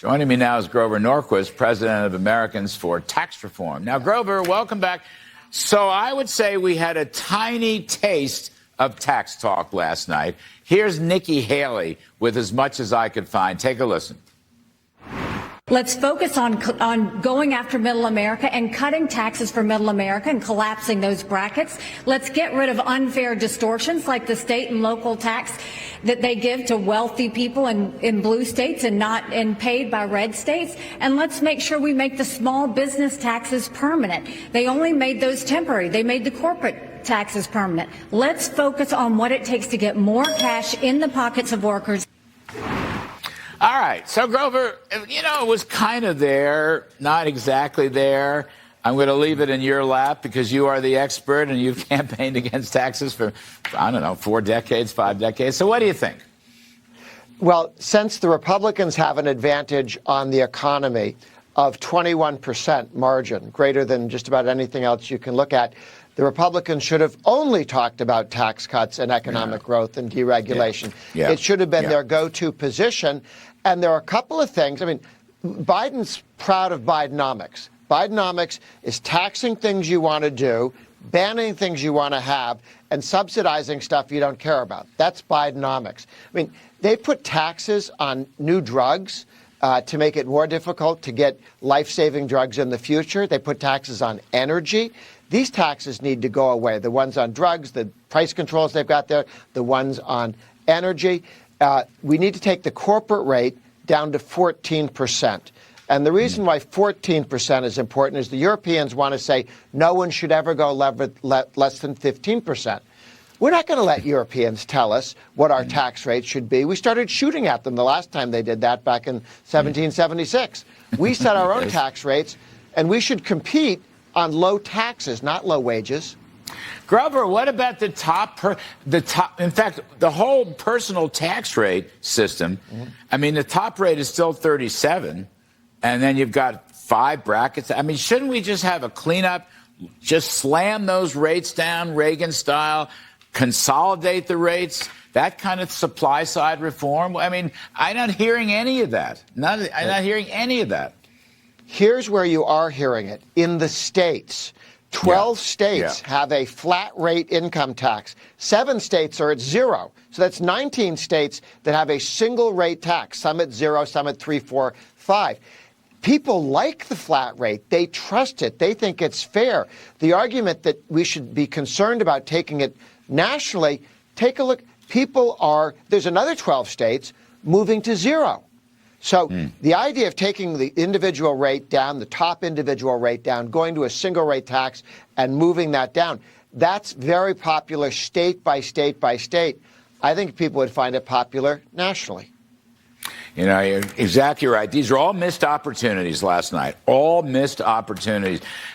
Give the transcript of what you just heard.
Joining me now is Grover Norquist, president of Americans for Tax Reform. Now, Grover, welcome back. So I would say we had a tiny taste of tax talk last night. Here's Nikki Haley with as much as I could find. Take a listen. Let's focus on going after middle America and cutting taxes for middle America and collapsing those brackets. Let's get rid of unfair distortions like the state and local tax that they give to wealthy people in blue states and paid by red states. And let's make sure we make the small business taxes permanent. They only made those temporary. They made the corporate taxes permanent. Let's focus on what it takes to get more cash in the pockets of workers. All right. So, Grover, it was kind of there, not exactly there. I'm going to leave it in your lap because you are the expert and you've campaigned against taxes for, 4 decades, 5 decades. So what do you think? Well, since the Republicans have an advantage on the economy of 21% margin, greater than just about anything else you can look at, the Republicans should have only talked about tax cuts and economic growth and deregulation. Yeah. It should have been their go-to position. And there are a couple of things. I mean, Biden's proud of Bidenomics. Bidenomics is taxing things you want to do, banning things you want to have, and subsidizing stuff you don't care about. That's Bidenomics. I mean, they put taxes on new drugs to make it more difficult to get life-saving drugs in the future. They put taxes on energy. These taxes need to go away. The ones on drugs, the price controls they've got there, the ones on energy. We need to take the corporate rate down to 14%. And the reason why 14% is important is the Europeans want to say no one should ever go less than 15%. We're not going to let Europeans tell us what our tax rate should be. We started shooting at them the last time they did that back in 1776. We set our own tax rates, and we should compete on low taxes, not low wages. Grover, what about the top? In fact, the whole personal tax rate system. I mean, the top rate is still 37, and then you've got 5 brackets. I mean, shouldn't we just have a cleanup? Just slam those rates down, Reagan style, consolidate the rates, that kind of supply side reform? I mean, I'm not hearing any of that. I'm not hearing any of that. Here's where you are hearing it. In the states, 12 states have a flat rate income tax. 7 states are at 0. So that's 19 states that have a single rate tax, some at 0, some at 3, 4, 5. People like the flat rate. They trust it. They think it's fair. The argument that we should be concerned about taking it nationally, take a look. There's another 12 states moving to 0. So the idea of taking the individual rate down, the top individual rate down, going to a single rate tax and moving that down, that's very popular state by state by state. I think people would find it popular nationally. You're exactly right. These are all missed opportunities last night. All missed opportunities.